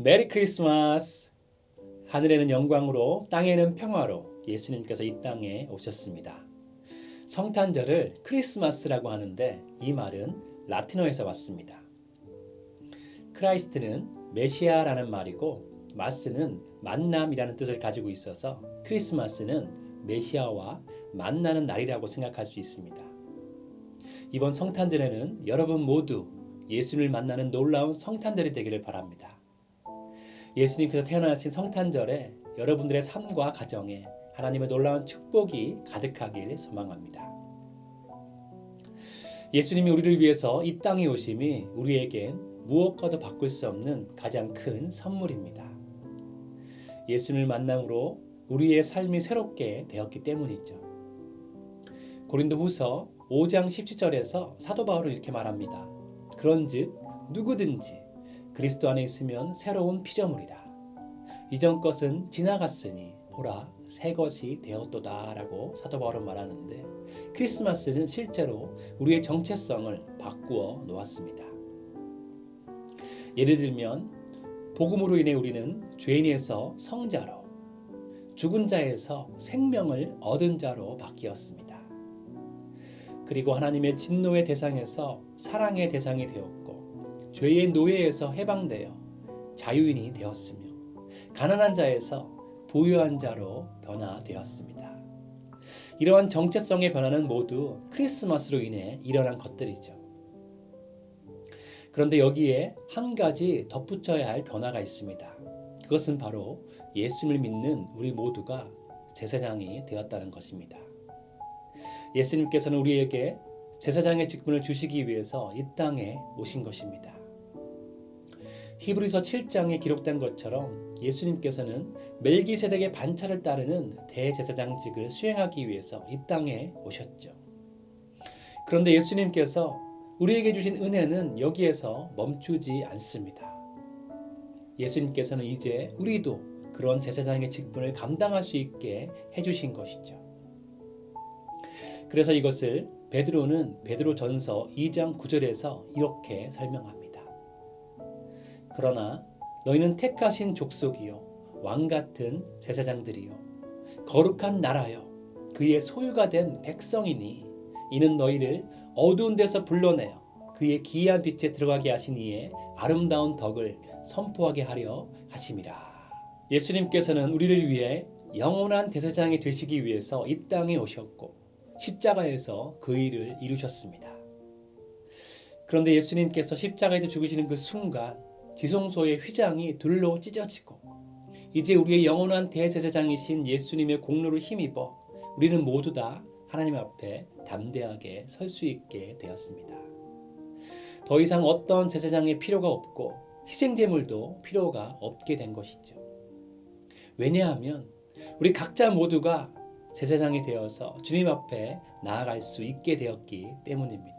메리 크리스마스! 하늘에는 영광으로 땅에는 평화로 예수님께서 이 땅에 오셨습니다. 성탄절을 크리스마스라고 하는데 이 말은 라틴어에서 왔습니다. 크라이스트는 메시아라는 말이고 마스는 만남이라는 뜻을 가지고 있어서 크리스마스는 메시아와 만나는 날이라고 생각할 수 있습니다. 이번 성탄절에는 여러분 모두 예수님을 만나는 놀라운 성탄절이 되기를 바랍니다. 예수님께서 태어나신 성탄절에 여러분들의 삶과 가정에 하나님의 놀라운 축복이 가득하길 소망합니다. 예수님이 우리를 위해서 이 땅에 오심이 우리에겐 무엇과도 바꿀 수 없는 가장 큰 선물입니다. 예수님을 만남으로 우리의 삶이 새롭게 되었기 때문이죠. 고린도후서 5장 17절에서 사도 바울은 이렇게 말합니다. 그런즉 누구든지 그리스도 안에 있으면 새로운 피조물이라. 이전 것은 지나갔으니 보라 새 것이 되었도다 라고 사도 바울은 말하는데 크리스마스는 실제로 우리의 정체성을 바꾸어 놓았습니다. 예를 들면 복음으로 인해 우리는 죄인에서 성자로 죽은 자에서 생명을 얻은 자로 바뀌었습니다. 그리고 하나님의 진노의 대상에서 사랑의 대상이 되었고 죄의 노예에서 해방되어 자유인이 되었으며 가난한 자에서 부유한 자로 변화되었습니다. 이러한 정체성의 변화는 모두 크리스마스로 인해 일어난 것들이죠. 그런데 여기에 한 가지 덧붙여야 할 변화가 있습니다. 그것은 바로 예수님을 믿는 우리 모두가 제사장이 되었다는 것입니다. 예수님께서는 우리에게 제사장의 직분을 주시기 위해서 이 땅에 오신 것입니다. 히브리서 7장에 기록된 것처럼 예수님께서는 멜기세덱의 반차를 따르는 대제사장직을 수행하기 위해서 이 땅에 오셨죠. 그런데 예수님께서 우리에게 주신 은혜는 여기에서 멈추지 않습니다. 예수님께서는 이제 우리도 그런 제사장의 직분을 감당할 수 있게 해주신 것이죠. 그래서 이것을 베드로는 베드로전서 2장 9절에서 이렇게 설명합니다. 그러나 너희는 택하신 족속이요 왕같은 제사장들이요 거룩한 나라요 그의 소유가 된 백성이니 이는 너희를 어두운 데서 불러내어 그의 기이한 빛에 들어가게 하신 이의 아름다운 덕을 선포하게 하려 하심이라. 예수님께서는 우리를 위해 영원한 대제사장이 되시기 위해서 이 땅에 오셨고 십자가에서 그 일을 이루셨습니다. 그런데 예수님께서 십자가에서 죽으시는 그 순간 지성소의 휘장이 둘로 찢어지고 이제 우리의 영원한 대제사장이신 예수님의 공로를 힘입어 우리는 모두 다 하나님 앞에 담대하게 설 수 있게 되었습니다. 더 이상 어떤 제사장의 필요가 없고 희생제물도 필요가 없게 된 것이죠. 왜냐하면 우리 각자 모두가 제사장이 되어서 주님 앞에 나아갈 수 있게 되었기 때문입니다.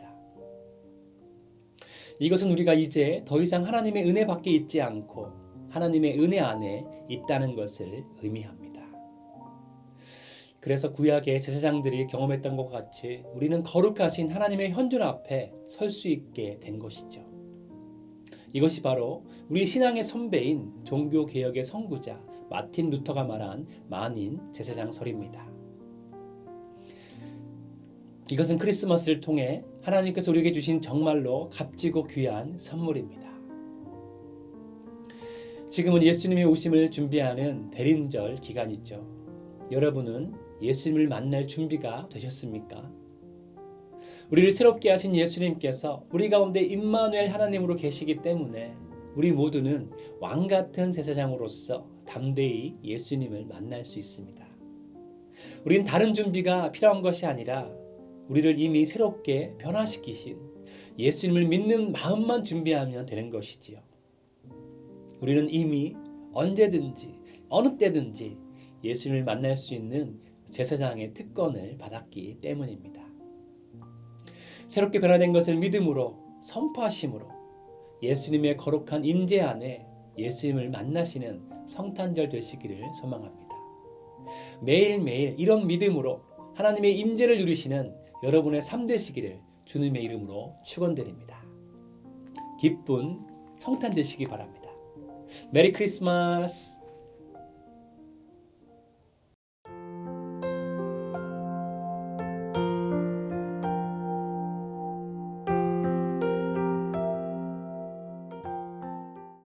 이것은 우리가 이제 더 이상 하나님의 은혜 밖에 있지 않고 하나님의 은혜 안에 있다는 것을 의미합니다. 그래서 구약의 제사장들이 경험했던 것 같이 우리는 거룩하신 하나님의 현존 앞에 설 수 있게 된 것이죠. 이것이 바로 우리 신앙의 선배인 종교개혁의 선구자 마틴 루터가 말한 만인 제사장설입니다. 이것은 크리스마스를 통해 하나님께서 우리에게 주신 정말로 값지고 귀한 선물입니다. 지금은 예수님의 오심을 준비하는 대림절 기간이죠. 여러분은 예수님을 만날 준비가 되셨습니까? 우리를 새롭게 하신 예수님께서 우리 가운데 임마누엘 하나님으로 계시기 때문에 우리 모두는 왕같은 제사장으로서 담대히 예수님을 만날 수 있습니다. 우린 다른 준비가 필요한 것이 아니라 우리를 이미 새롭게 변화시키신 예수님을 믿는 마음만 준비하면 되는 것이지요. 우리는 이미 언제든지 어느 때든지 예수님을 만날 수 있는 제사장의 특권을 받았기 때문입니다. 새롭게 변화된 것을 믿음으로 선포하심으로 예수님의 거룩한 임재 안에 예수님을 만나시는 성탄절 되시기를 소망합니다. 매일매일 이런 믿음으로 하나님의 임재를 누리시는 여러분의 삶 되시기를 주님의 이름으로 축원드립니다. 기쁜 성탄 되시기 바랍니다. 메리 크리스마스.